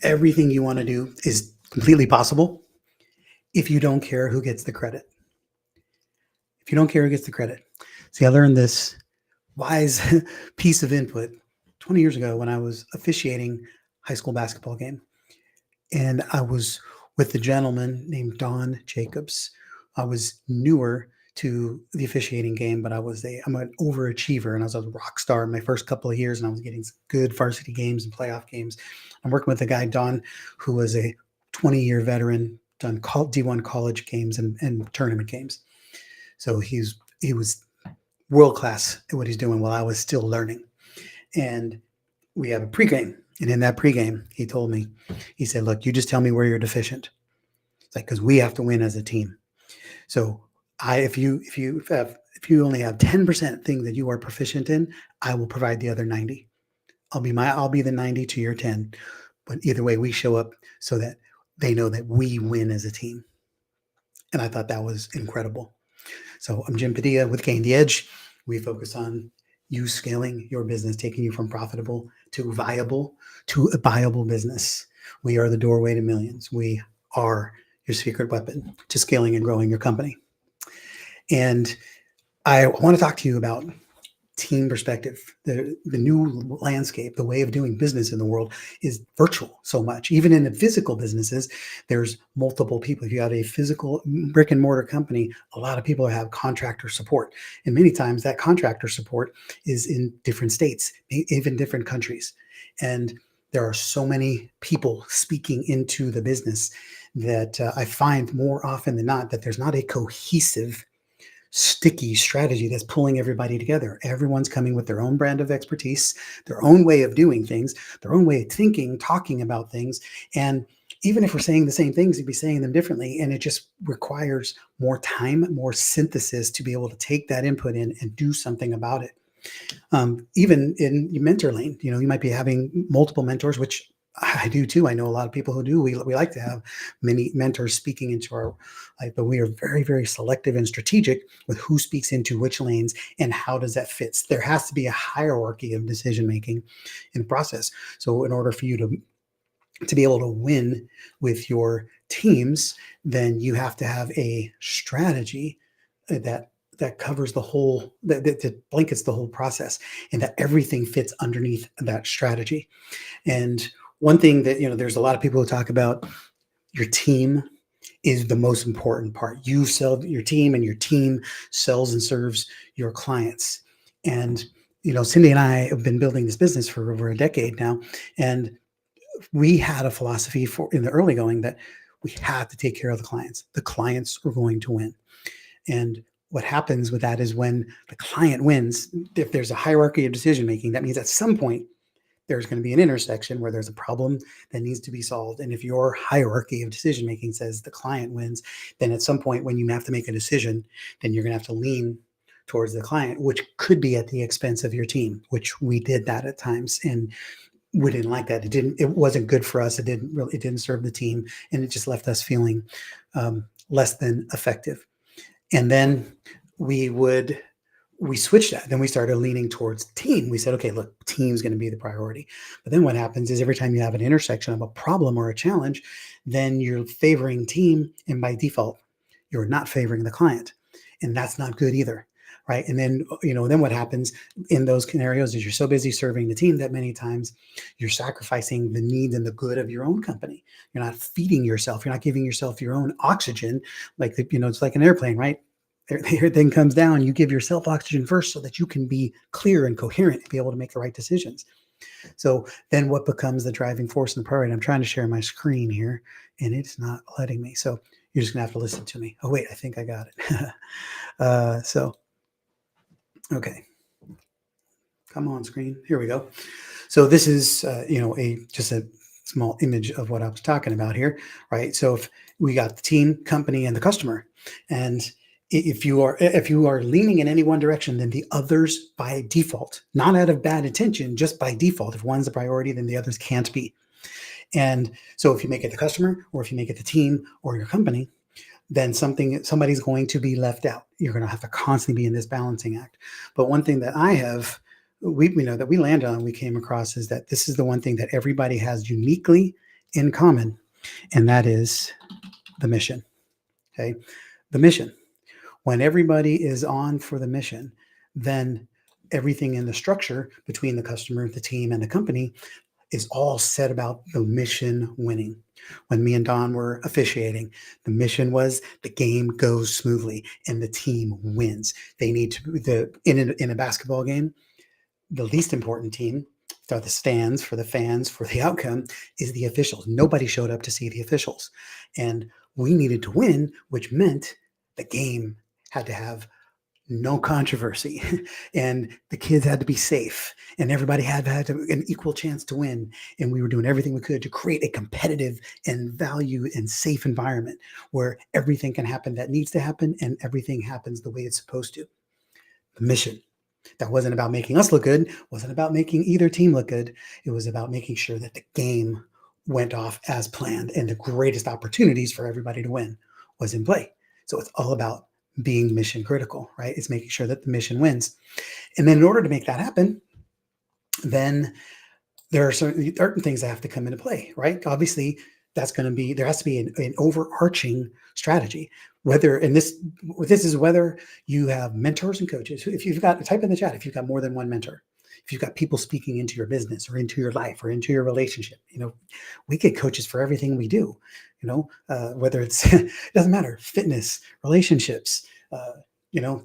Everything you want to do is completely possible if you don't care who gets the credit. If you don't care who gets the credit. See, I learned this wise piece of input 20 years ago when I was officiating high school basketball game. And I was with a gentleman named Don Jacobs. I was newer to the officiating game, but I'm an overachiever, and I was a rock star in my first couple of years, and I was getting some good varsity games and playoff games. I'm working with a guy, Don, who was a 20-year veteran, done D1 college games and tournament games. So he was world class at what he's doing while I was still learning. And we have a pregame. And in that pregame, he told me, he said, look, you just tell me where you're deficient. It's like, because we have to win as a team. So if you only have 10% things that you are proficient in, I will provide the other 90. I'll be the 90 to your 10. But either way, we show up so that they know that we win as a team. And I thought that was incredible. So I'm Jim Padilla with Gain the Edge. We focus on you scaling your business, taking you from profitable to viable to a viable business. We are the doorway to millions. We are your secret weapon to scaling and growing your company. And I want to talk to you about team perspective. The new landscape, the way of doing business in the world is virtual so much. Even in the physical businesses, there's multiple people. If you have a physical brick and mortar company, a lot of people have contractor support. And many times that contractor support is in different states, even different countries. And there are so many people speaking into the business that I find more often than not that there's not a cohesive sticky strategy that's pulling everybody together. Everyone's coming with their own brand of expertise, their own way of doing things, their own way of thinking, talking about things. And even if we're saying the same things, you'd be saying them differently. And it just requires more time, more synthesis to be able to take that input in and do something about it. Even in your mentor lane, you might be having multiple mentors, which I do too. I know a lot of people who do. We like to have many mentors speaking into our life, but we are very, very selective and strategic with who speaks into which lanes and how does that fit. There has to be a hierarchy of decision making in the process. So in order for you to be able to win with your teams, then you have to have a strategy that covers the whole, that blankets the whole process, and that everything fits underneath that strategy. And one thing that, there's a lot of people who talk about your team is the most important part. You sell your team and your team sells and serves your clients. And, Cindy and I have been building this business for over a decade now. And we had a philosophy in the early going that we had to take care of the clients. The clients are going to win. And what happens with that is when the client wins, if there's a hierarchy of decision making, that means at some point there's going to be an intersection where there's a problem that needs to be solved. And if your hierarchy of decision making says the client wins, then at some point when you have to make a decision, then you're going to have to lean towards the client, which could be at the expense of your team, which we did that at times. And we didn't like that. It wasn't good for us. It didn't serve the team, and it just left us feeling less than effective. And then we switched that. Then we started leaning towards team. We said, okay, look, team's going to be the priority. But then what happens is every time you have an intersection of a problem or a challenge, then you're favoring team. And by default, you're not favoring the client. And that's not good either. Right. And then, then what happens in those scenarios is you're so busy serving the team that many times you're sacrificing the needs and the good of your own company. You're not feeding yourself. You're not giving yourself your own oxygen. Like, it's like an airplane, right? Everything comes down. You give yourself oxygen first so that you can be clear and coherent and be able to make the right decisions. So then what becomes the driving force in the priority? I'm trying to share my screen here and it's not letting me. So you're just gonna have to listen to me. Oh, wait, I think I got it. Okay. Come on, screen. Here we go. So this is, just a small image of what I was talking about here, right? So if we got the team, company, and the customer, and if you are leaning in any one direction, then the others by default, not out of bad intention, just by default, if one's a priority, then the others can't be. And so if you make it the customer, or if you make it the team or your company, then somebody's going to be left out. You're going to have to constantly be in this balancing act. But one thing that we landed on, we came across is that this is the one thing that everybody has uniquely in common, and that is the mission. Okay. The mission. When everybody is on for the mission, then everything in the structure between the customer, the team, and the company is all said about the mission winning. When me and Don were officiating, the mission was the game goes smoothly and the team wins. They need to in a basketball game, the least important team for the stands, for the fans, for the outcome is the officials. Nobody showed up to see the officials. And we needed to win, which meant the game had to have no controversy and the kids had to be safe and everybody had an equal chance to win. And we were doing everything we could to create a competitive and value and safe environment where everything can happen that needs to happen and everything happens the way it's supposed to. The mission. That wasn't about making us look good, wasn't about making either team look good. It was about making sure that the game went off as planned and the greatest opportunities for everybody to win was in play. So it's all about being mission critical, right? It's making sure that the mission wins. And then in order to make that happen, then there are certain things that have to come into play, right? Obviously, there has to be an overarching strategy. Whether this is whether you have mentors and coaches. If you've got, type in the chat if you've got more than one mentor, if you've got people speaking into your business or into your life or into your relationship. We get coaches for everything we do. Whether it's it doesn't matter, fitness, relationships,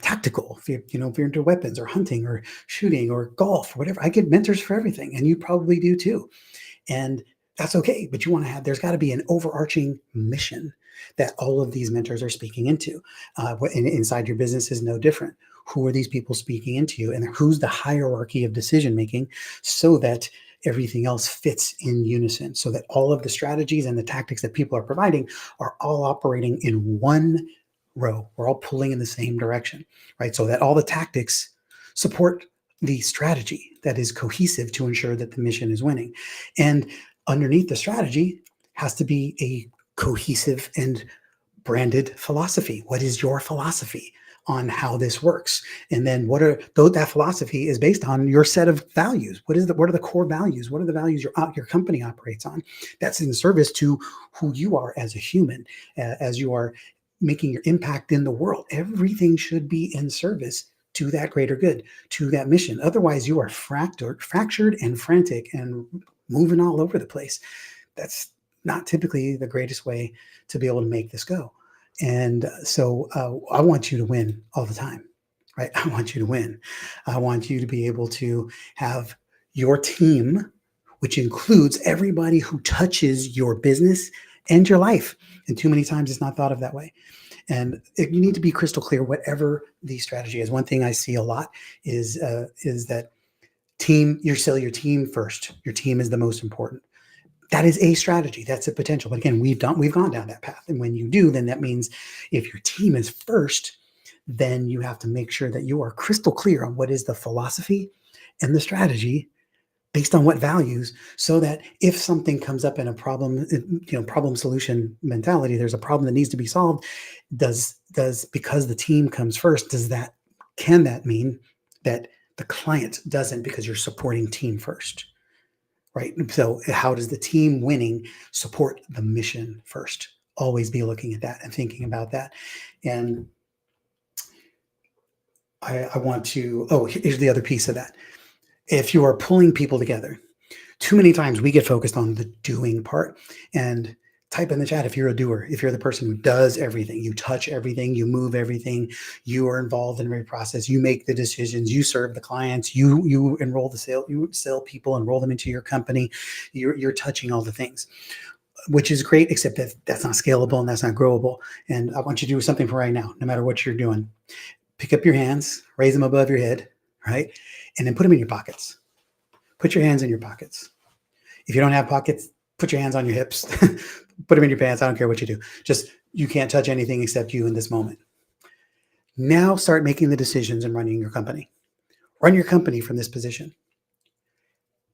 tactical, if you're into weapons or hunting or shooting or golf or whatever. I get mentors for everything, and you probably do too. And that's okay, but there's got to be an overarching mission that all of these mentors are speaking into. Inside your business is no different. Who are these people speaking into you, and who's the hierarchy of decision making, so that everything else fits in unison, so that all of the strategies and the tactics that people are providing are all operating in one row. We're all pulling in the same direction, right? So that all the tactics support the strategy that is cohesive to ensure that the mission is winning. And underneath the strategy has to be a cohesive and branded philosophy. What is your philosophy on how this works? And then that philosophy is based on your set of values. What are the core values? What are the values your company operates on? That's in service to who you are as a human, as you are making your impact in the world. Everything should be in service to that greater good, to that mission. Otherwise, you are fractured and frantic and moving all over the place. That's not typically the greatest way to be able to make this go. And so I want you to win all the time, right? I want you to win. I want you to be able to have your team, which includes everybody who touches your business and your life. And too many times it's not thought of that way. And you need to be crystal clear, whatever the strategy is. One thing I see a lot is that you sell your team first. Your team is the most important. That is a strategy. That's a potential. But again, we've gone down that path. And when you do, then that means if your team is first, then you have to make sure that you are crystal clear on what is the philosophy and the strategy based on what values, so that if something comes up in a problem, problem solution mentality, there's a problem that needs to be solved. Because the team comes first, can that mean that the client doesn't, because you're supporting team first? Right. So how does the team winning support the mission first? Always be looking at that and thinking about that. And I want to, here's the other piece of that. If you are pulling people together, too many times we get focused on the doing part. And type in the chat if you're a doer, if you're the person who does everything, you touch everything, you move everything, you are involved in every process, you make the decisions, you serve the clients, you enroll you sell people, enroll them into your company, you're touching all the things, which is great, except that's not scalable and that's not growable. And I want you to do something for right now, no matter what you're doing. Pick up your hands, raise them above your head, right? And then put them in your pockets. Put your hands in your pockets. If you don't have pockets, put your hands on your hips, put them in your pants. I don't care what you do. You can't touch anything except you in this moment. Now start making the decisions and running your company. Run your company from this position.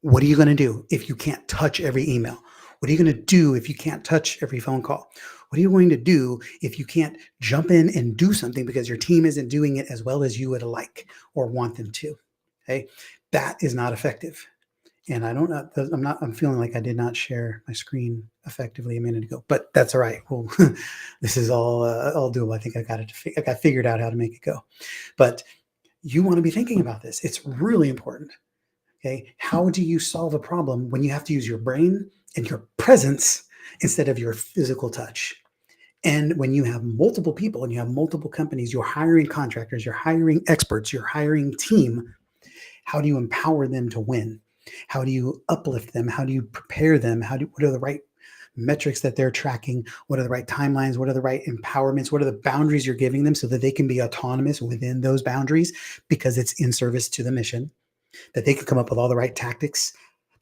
What are you going to do if you can't touch every email? What are you going to do if you can't touch every phone call? What are you going to do if you can't jump in and do something because your team isn't doing it as well as you would like or want them to? Okay, that is not effective. And I don't know, I'm feeling like I did not share my screen effectively a minute ago, but that's all right. Well, this is all doable. I think I got figured out how to make it go. But you want to be thinking about this. It's really important. Okay. How do you solve a problem when you have to use your brain and your presence instead of your physical touch? And when you have multiple people and you have multiple companies, you're hiring contractors, you're hiring experts, you're hiring team. How do you empower them to win? How do you uplift them? How do you prepare them? What are the right metrics that they're tracking? What are the right timelines? What are the right empowerments? What are the boundaries you're giving them so that they can be autonomous within those boundaries because it's in service to the mission, that they can come up with all the right tactics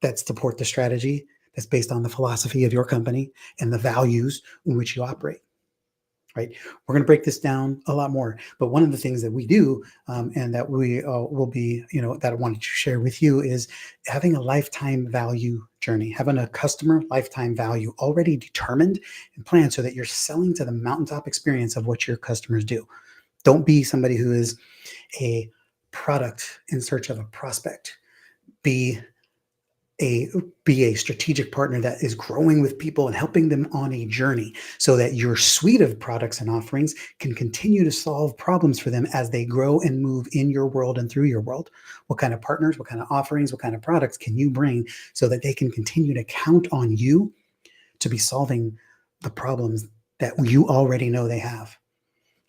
that support the strategy that's based on the philosophy of your company and the values in which you operate. Right? We're going to break this down a lot more. But one of the things that we do and that we will be, that I wanted to share with you is having a lifetime value journey, having a customer lifetime value already determined and planned so that you're selling to the mountaintop experience of what your customers do. Don't be somebody who is a product in search of a prospect. Be a strategic partner that is growing with people and helping them on a journey so that your suite of products and offerings can continue to solve problems for them as they grow and move in your world and through your world. What kind of partners, what kind of offerings, what kind of products can you bring so that they can continue to count on you to be solving the problems that you already know they have?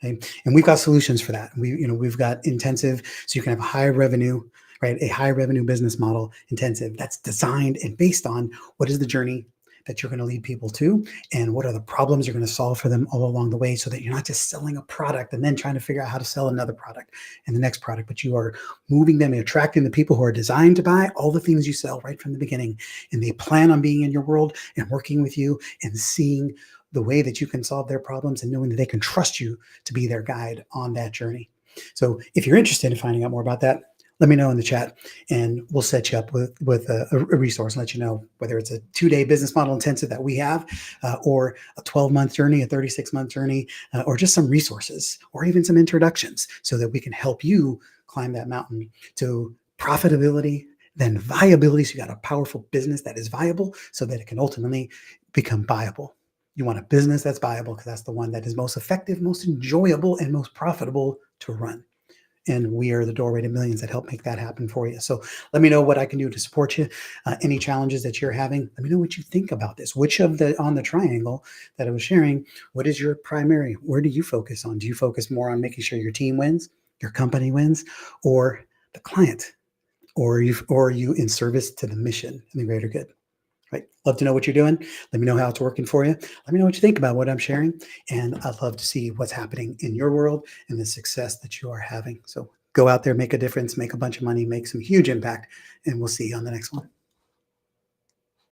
Okay? And we've got solutions for that. We've got intensive, so you can have high revenue, right? A high revenue business model, intensive, that's designed and based on what is the journey that you're going to lead people to and what are the problems you're going to solve for them all along the way so that you're not just selling a product and then trying to figure out how to sell another product and the next product, but you are moving them and attracting the people who are designed to buy all the things you sell right from the beginning. And they plan on being in your world and working with you and seeing the way that you can solve their problems and knowing that they can trust you to be their guide on that journey. So if you're interested in finding out more about that, let me know in the chat and we'll set you up with a resource and let you know whether it's a 2-day business model intensive that we have or a 12-month journey, a 36-month journey, or just some resources or even some introductions so that we can help you climb that mountain to profitability, then viability. So you got a powerful business that is viable so that it can ultimately become viable. You want a business that's viable because that's the one that is most effective, most enjoyable, and most profitable to run. And we are the doorway to millions that help make that happen for you. So let me know what I can do to support you. Any challenges that you're having, let me know what you think about this. Which of on the triangle that I was sharing, what is your primary? Where do you focus on? Do you focus more on making sure your team wins, your company wins, or the client? Or are you in service to the mission and the greater good? Right. Love to know what you're doing. Let me know how it's working for you. Let me know what you think about what I'm sharing. And I'd love to see what's happening in your world and the success that you are having. So go out there, make a difference, make a bunch of money, make some huge impact, and we'll see you on the next one.